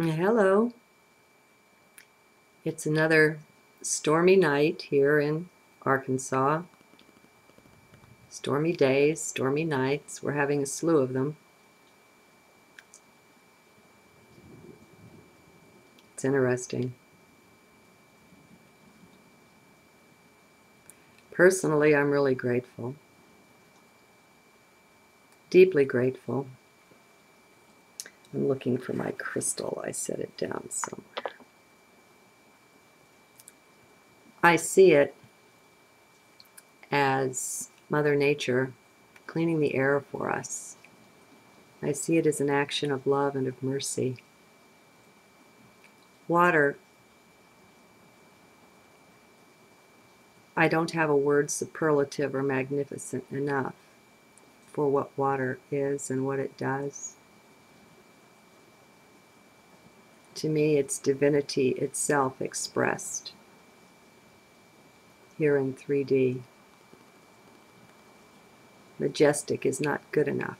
Hello. It's another stormy night here in Arkansas. Stormy days, stormy nights. We're having a slew of them. It's interesting. Personally, I'm really grateful. Deeply grateful. I'm looking for my crystal. I set it down somewhere. I see it as Mother Nature cleaning the air for us. I see it as an action of love and of mercy. Water, I don't have a word superlative or magnificent enough for what water is and what it does. To me, it's divinity itself expressed here in 3D. Majestic is not good enough.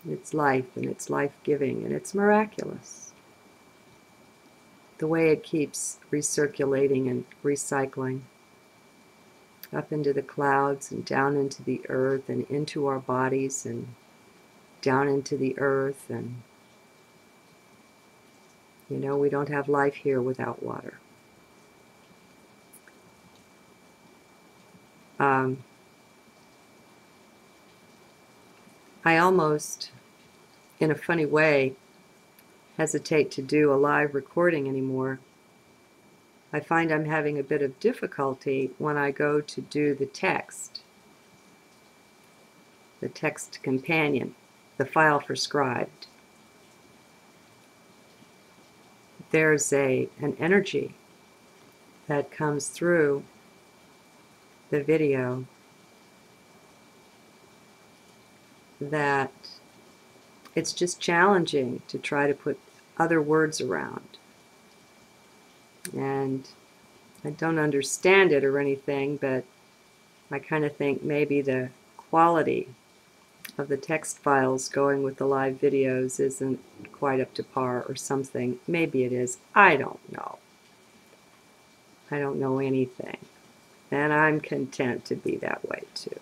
It's life, and it's life-giving, and it's miraculous. The way it keeps recirculating and recycling up into the clouds and down into the earth and into our bodies and down into the earth. And you know, we don't have life here without water. I almost, in a funny way, hesitate to do a live recording anymore. I find I'm having a bit of difficulty when I go to do the text companion, the file for scribed. There's an energy that comes through the video that it's just challenging to try to put other words around. And I don't understand it or anything, but I kind of think maybe the quality of the text files going with the live videos isn't quite up to par or something. Maybe it is. I don't know. I don't know anything. And I'm content to be that way too.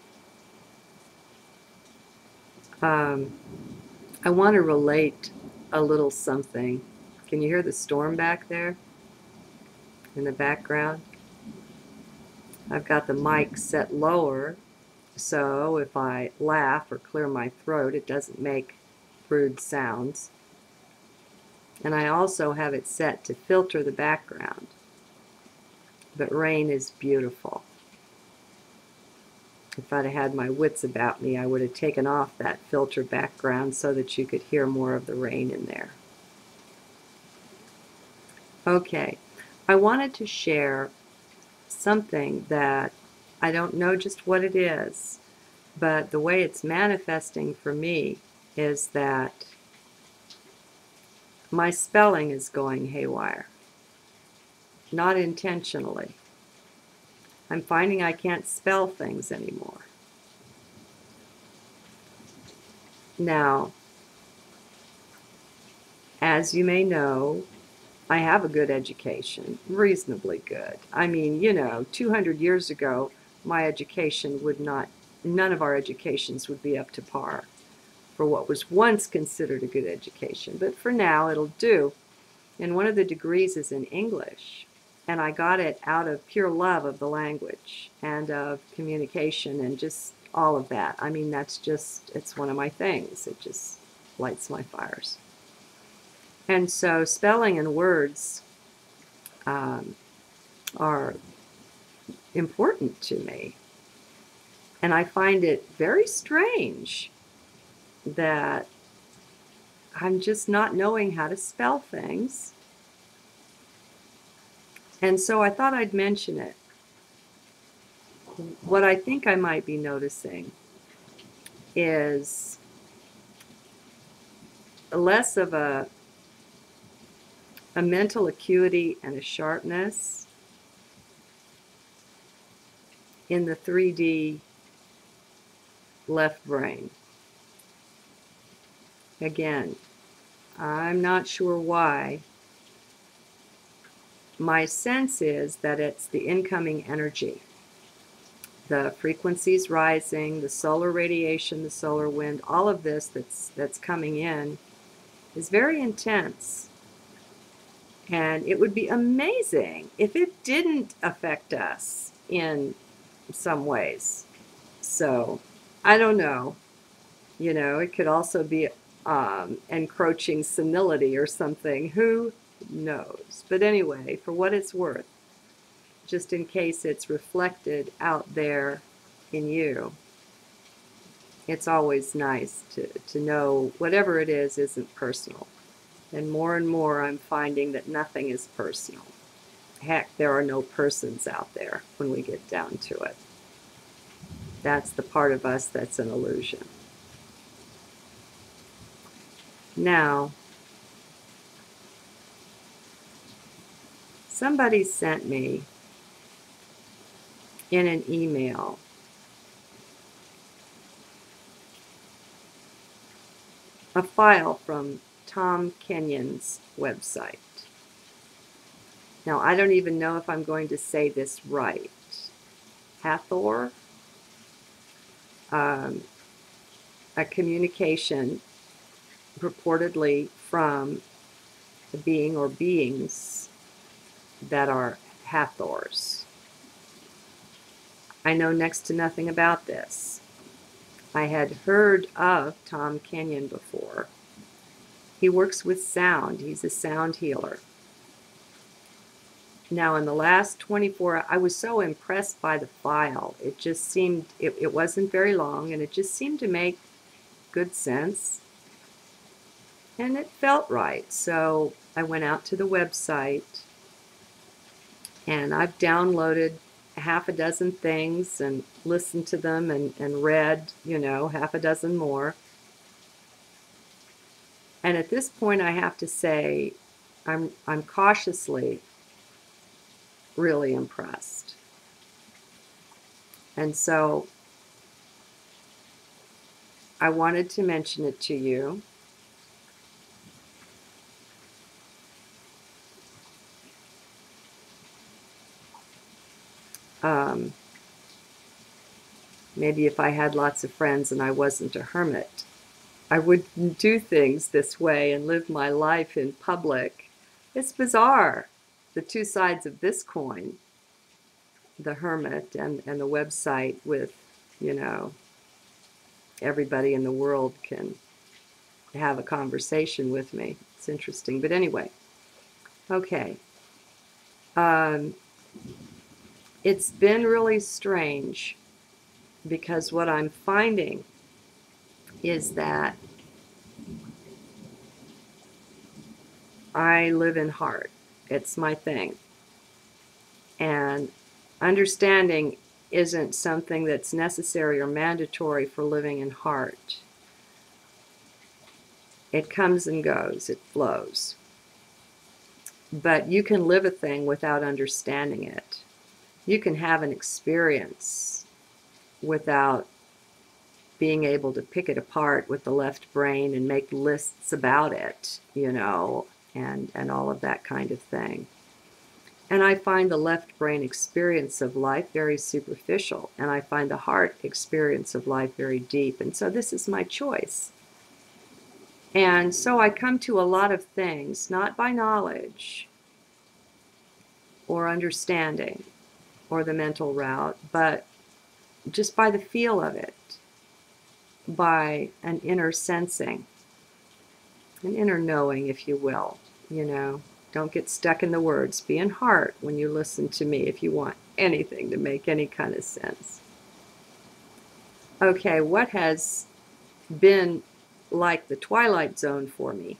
I want to relate a little something. Can you hear the storm back there in the background? I've got the mic set lower, so if I laugh or clear my throat, it doesn't make rude sounds. And I also have it set to filter the background. But rain is beautiful. If I'd have had my wits about me, I would have taken off that filter background so that you could hear more of the rain in there. Okay, I wanted to share something that I don't know just what it is, but the way it's manifesting for me is that my spelling is going haywire. Not intentionally. I'm finding I can't spell things anymore. Now, as you may know, I have a good education, reasonably good. I mean, you know, 200 years ago, my education would not, none of our educations would be up to par for what was once considered a good education. But for now, it'll do. And one of the degrees is in English. And I got it out of pure love of the language and of communication and just all of that. I mean, that's just, it's one of my things. It just lights my fires. And so spelling and words are important to me. And I find it very strange that I'm just not knowing how to spell things. And so I thought I'd mention it. What I think I might be noticing is less of a mental acuity and a sharpness in the 3D left brain. Again, I'm not sure why. My sense is that it's the incoming energy. The frequencies rising, the solar radiation, the solar wind, all of this that's coming in is very intense. And it would be amazing if it didn't affect us in some ways. So, I don't know. It could also be encroaching senility or something. Who knows? But anyway, for what it's worth, just in case it's reflected out there in you, it's always nice to know whatever it is isn't personal. And more I'm finding that nothing is personal. Heck, there are no persons out there when we get down to it. That's the part of us that's an illusion. Now, somebody sent me in an email a file from Tom Kenyon's website. Now, I don't even know if I'm going to say this right. Hathor, a communication purportedly from a being or beings that are Hathors. I know next to nothing about this. I had heard of Tom Kenyon before. He works with sound. He's a sound healer. Now, in the last 24 hours, I was so impressed by the file. It just seemed, it wasn't very long, and it just seemed to make good sense. And it felt right. So I went out to the website, and I've downloaded half a dozen things and listened to them and read, half a dozen more. And at this point, I have to say, I'm cautiously really impressed. And so I wanted to mention it to you. Maybe if I had lots of friends and I wasn't a hermit, I wouldn't do things this way and live my life in public. It's bizarre, the two sides of this coin, the hermit and the website with, everybody in the world can have a conversation with me. It's interesting. But anyway, okay. It's been really strange because what I'm finding is that I live in heart. It's my thing. And understanding isn't something that's necessary or mandatory for living in heart. It comes and goes, it flows. But you can live a thing without understanding it. You can have an experience without being able to pick it apart with the left brain and make lists about it, and all of that kind of thing. And I find the left brain experience of life very superficial, and I find the heart experience of life very deep. And so this is my choice. And so I come to a lot of things, not by knowledge or understanding or the mental route, but just by the feel of it, by an inner sensing, an inner knowing, if you will. Don't get stuck in the words. Be in heart when you listen to me if you want anything to make any kind of sense. Okay, what has been like the twilight zone for me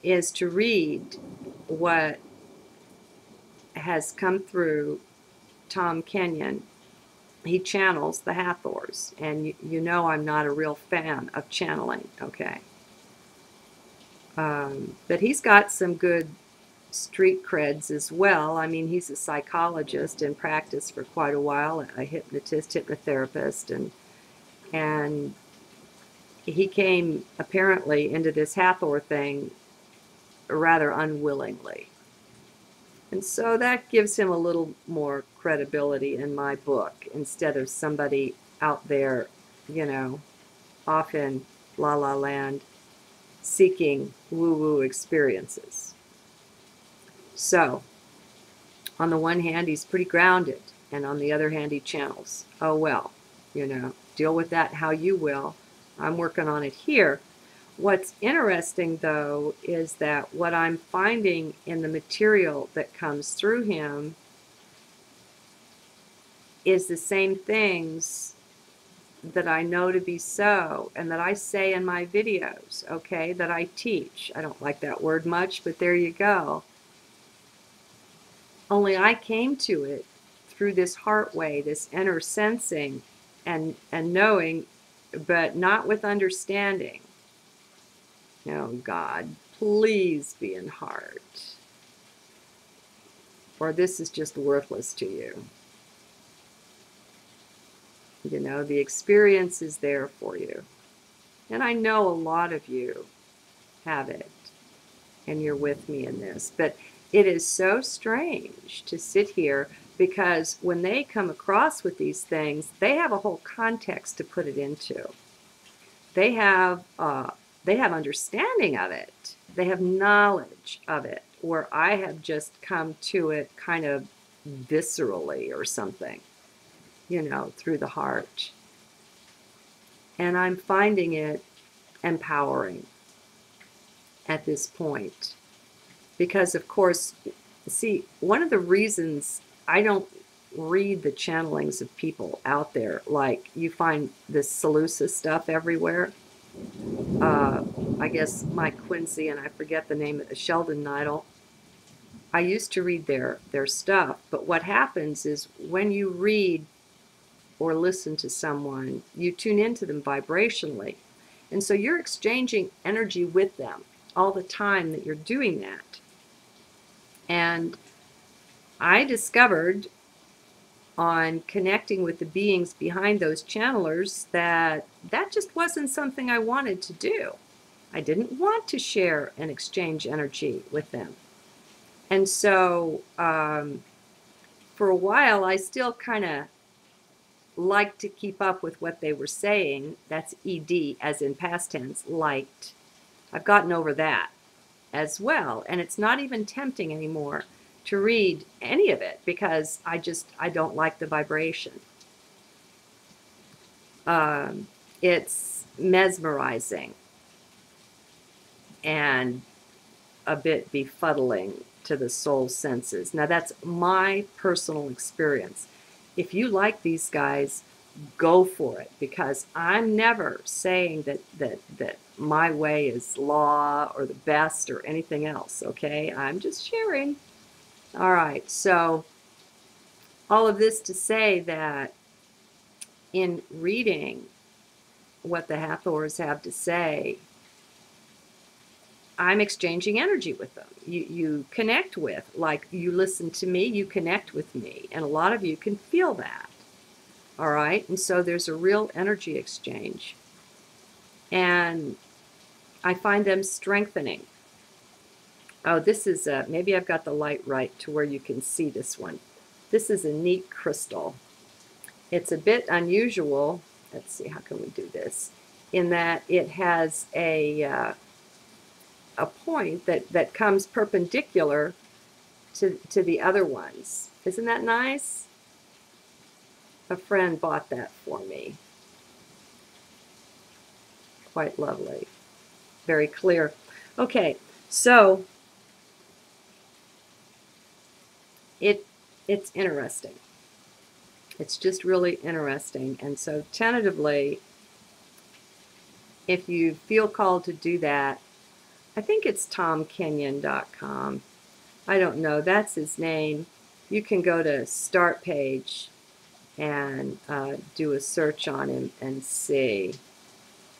is to read what has come through Tom Kenyon. He channels the Hathors, and I'm not a real fan of channeling, okay? But he's got some good street creds as well. I mean, he's a psychologist in practice for quite a while, a hypnotist, hypnotherapist, and he came apparently into this Hathor thing rather unwillingly. And so that gives him a little more credibility in my book instead of somebody out there, you know, off in la la land seeking woo-woo experiences. So, on the one hand, he's pretty grounded, and on the other hand, he channels. Oh well, deal with that how you will. I'm working on it here. What's interesting, though, is that what I'm finding in the material that comes through him is the same things that I know to be so and that I say in my videos, okay, that I teach. I don't like that word much, but there you go. Only I came to it through this heart way, this inner sensing and knowing, but not with understanding. Oh God, please be in heart, or this is just worthless to you. The experience is there for you. And I know a lot of you have it, and you're with me in this. But it is so strange to sit here because when they come across with these things, they have a whole context to put it into. They have understanding of it. They have knowledge of it, where I have just come to it kind of viscerally or something, through the heart. And I'm finding it empowering at this point. Because, of course, see, one of the reasons I don't read the channelings of people out there, like you find this Seleucus stuff everywhere. I guess Mike Quincy, and I forget the name of the Sheldon Neidl. I used to read their stuff, but what happens is when you read or listen to someone, you tune into them vibrationally. And so you're exchanging energy with them all the time that you're doing that. And I discovered on connecting with the beings behind those channelers that just wasn't something I wanted to do. I didn't want to share and exchange energy with them. And so for a while, I still kind of liked to keep up with what they were saying. That's ED, as in past tense, liked. I've gotten over that as well. And it's not even tempting anymore to read any of it because I don't like the vibration. It's mesmerizing and a bit befuddling to the soul senses. Now, that's my personal experience. If you like these guys, go for it, because I'm never saying that my way is law or the best or anything else, okay? I'm just sharing. All right, so all of this to say that in reading what the Hathors have to say, I'm exchanging energy with them. You connect with, like you listen to me, you connect with me. And a lot of you can feel that. All right? And so there's a real energy exchange. And I find them strengthening. Oh, this is, maybe I've got the light right to where you can see this one. This is a neat crystal. It's a bit unusual. Let's see, how can we do this? In that it has a point that comes perpendicular to the other ones. Isn't that nice? A friend bought that for me. Quite lovely. Very clear. Okay, so it's interesting. It's just really interesting. And so tentatively, if you feel called to do that, I think it's tomkenyon.com. I don't know. That's his name. You can go to Start Page and do a search on him and see.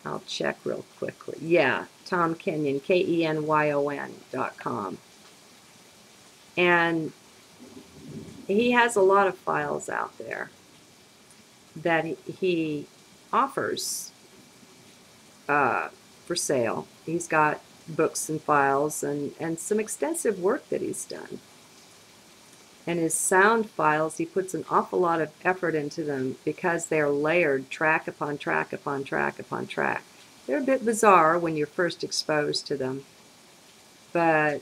I'll check real quickly. Yeah, Tom Kenyon, KENYON.com. And he has a lot of files out there that he offers uh, for sale. He's got books and files and some extensive work that he's done. And his sound files, he puts an awful lot of effort into them because they're layered track upon track upon track upon track. They're a bit bizarre when you're first exposed to them, but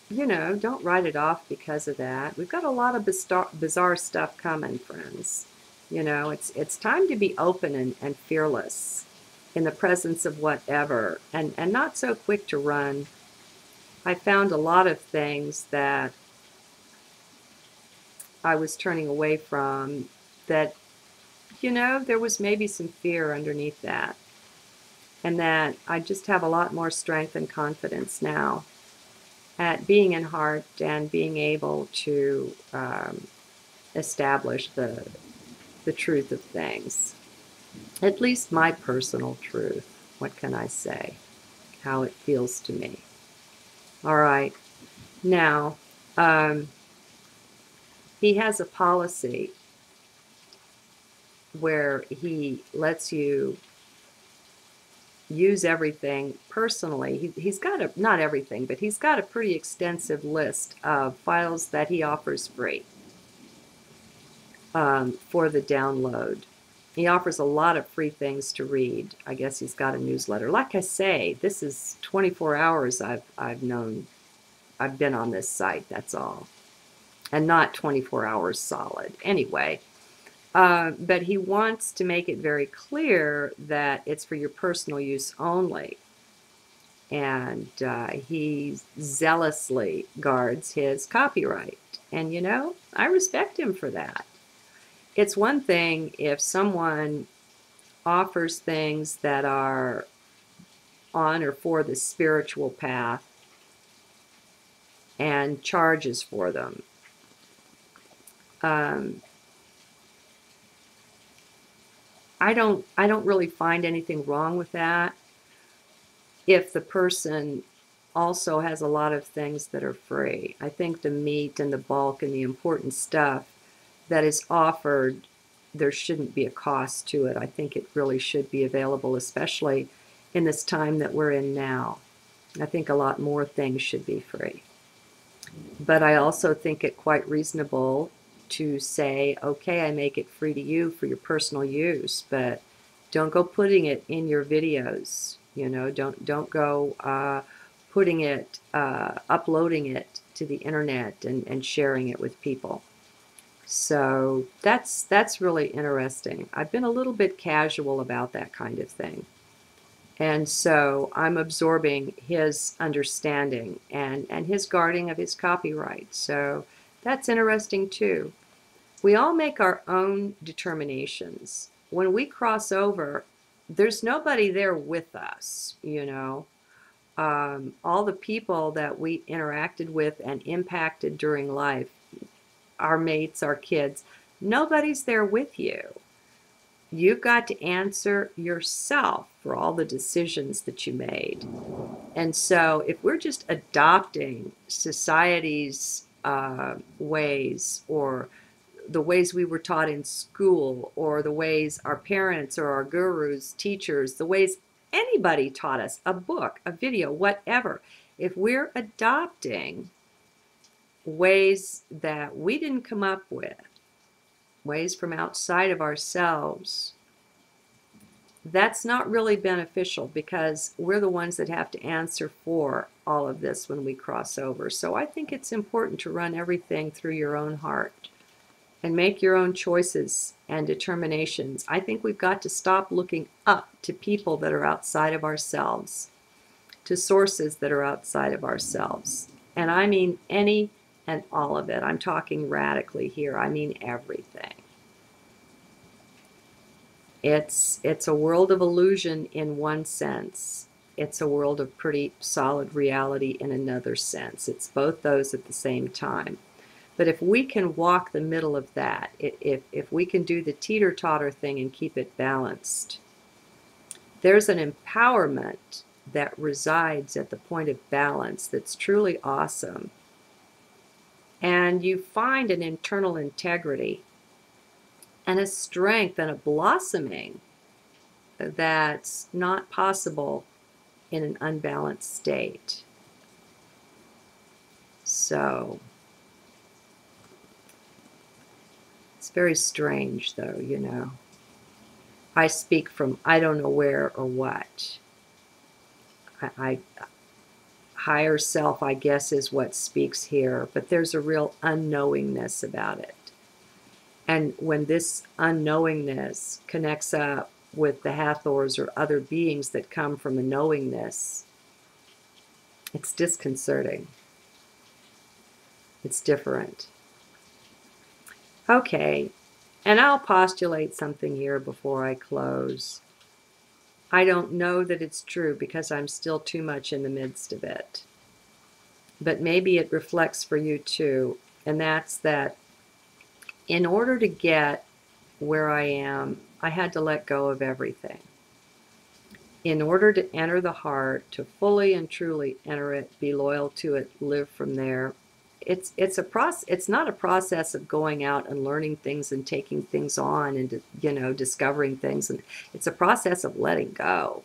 you know, don't write it off because of that. We've got a lot of bizarre stuff coming, friends. You know, it's time to be open and fearless in the presence of whatever, and not so quick to run. I found a lot of things that I was turning away from that, you know, there was maybe some fear underneath that. And that I just have a lot more strength and confidence now at being in heart and being able to establish the truth of things. At least my personal truth. What can I say? How it feels to me. All right. Now, he has a policy where he lets you use everything personally. He's got a, not everything, but he's got a pretty extensive list of files that he offers free for the download. He offers a lot of free things to read. I guess he's got a newsletter. Like I say, this is 24 hours I've been on this site, that's all. And not 24 hours solid. Anyway, but he wants to make it very clear that it's for your personal use only. And he zealously guards his copyright. And you know, I respect him for that. It's one thing if someone offers things that are on or for the spiritual path and charges for them. I don't really find anything wrong with that if the person also has a lot of things that are free. I think the meat and the bulk and the important stuff that is offered, there shouldn't be a cost to it. I think it really should be available, especially in this time that we're in now. I think a lot more things should be free. But I also think it quite reasonable to say, okay, I make it free to you for your personal use, but don't go putting it in your videos. You know, don't go putting it, uploading it to the internet and sharing it with people. So that's really interesting. I've been a little bit casual about that kind of thing. And so I'm absorbing his understanding and his guarding of his copyright. So that's interesting too. We all make our own determinations. When we cross over, there's nobody there with us, you know. All the people that we interacted with and impacted during life, our mates, our kids, nobody's there with you. You've got to answer yourself for all the decisions that you made. And so if we're just adopting society's ways, or the ways we were taught in school, or the ways our parents or our gurus, teachers, the ways anybody taught us, a book, a video, whatever, if we're adopting ways that we didn't come up with, ways from outside of ourselves, that's not really beneficial because we're the ones that have to answer for all of this when we cross over. So I think it's important to run everything through your own heart and make your own choices and determinations. I think we've got to stop looking up to people that are outside of ourselves, to sources that are outside of ourselves. And I mean any and all of it. I'm talking radically here. I mean everything. It's a world of illusion in one sense. It's a world of pretty solid reality in another sense. It's both those at the same time. But if we can walk the middle of that, if we can do the teeter-totter thing and keep it balanced, there's an empowerment that resides at the point of balance that's truly awesome. And you find an internal integrity and a strength and a blossoming that's not possible in an unbalanced state. So it's very strange, though, you know. I speak from I don't know where or what. I higher self, I guess, is what speaks here, but there's a real unknowingness about it. And when this unknowingness connects up with the Hathors or other beings that come from a knowingness, it's disconcerting. It's different. Okay, and I'll postulate something here before I close. I don't know that it's true because I'm still too much in the midst of it. But maybe it reflects for you too, and that's that in order to get where I am, I had to let go of everything. In order to enter the heart, to fully and truly enter it, be loyal to it, live from there, it's a process. It's not a process of going out and learning things and taking things on and, you know, discovering things. And it's a process of letting go,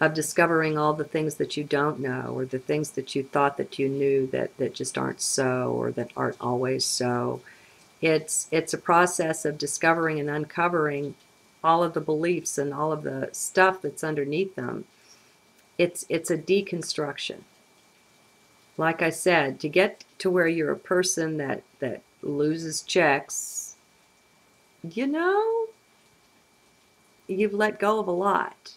of discovering all the things that you don't know, or the things that you thought that you knew that just aren't so, or that aren't always so. It's a process of discovering and uncovering all of the beliefs and all of the stuff that's underneath them. It's a deconstruction. Like I said, to get to where you're a person that loses checks, you know, you've let go of a lot.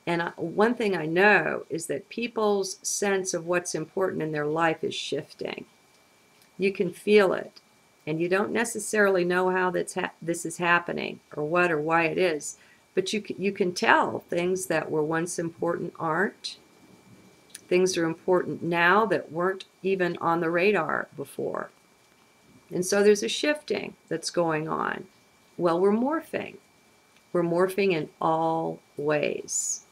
And one thing I know is that people's sense of what's important in their life is shifting. You can feel it. And you don't necessarily know how this is happening or what or why it is. But you can tell things that were once important aren't. Things are important now that weren't even on the radar before. And so there's a shifting that's going on. Well, we're morphing. We're morphing in all ways.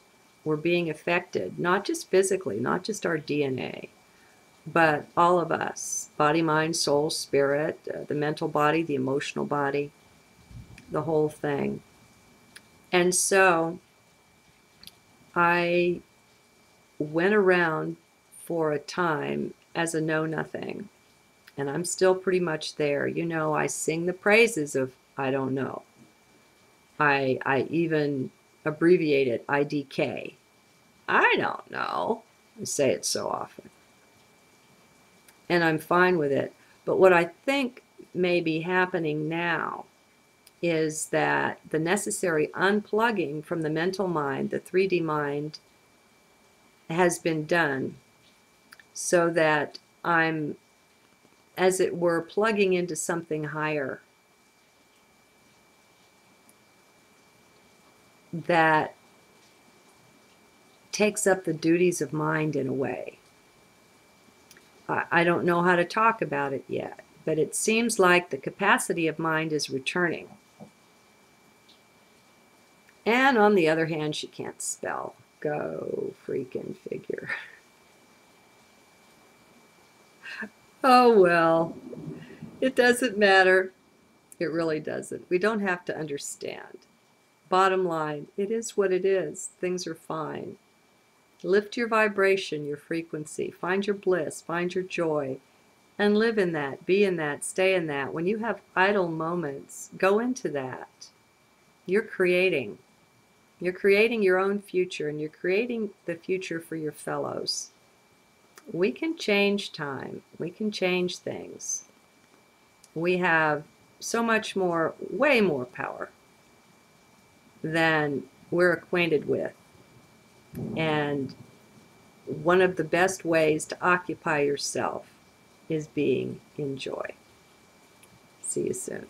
We're being affected, not just physically, not just our DNA, but all of us, body, mind, soul, spirit, the mental body, the emotional body, the whole thing. And so I went around for a time as a know-nothing, and I'm still pretty much there. You know, I sing the praises of I don't know. I even abbreviate it IDK. I don't know. I say it so often. And I'm fine with it. But what I think may be happening now is that the necessary unplugging from the mental mind, the 3D mind, has been done so that I'm, as it were, plugging into something higher that takes up the duties of mind in a way. I don't know how to talk about it yet, but it seems like the capacity of mind is returning. And on the other hand, she can't spell. Go freaking figure. Oh, well, it doesn't matter. It really doesn't. We don't have to understand. Bottom line, it is what it is. Things are fine. Lift your vibration, your frequency. Find your bliss, find your joy, and live in that, be in that, stay in that. When you have idle moments, go into that. You're creating. You're creating your own future, and you're creating the future for your fellows. We can change time. We can change things. We have so much more, way more power than we're acquainted with. And one of the best ways to occupy yourself is being in joy. See you soon.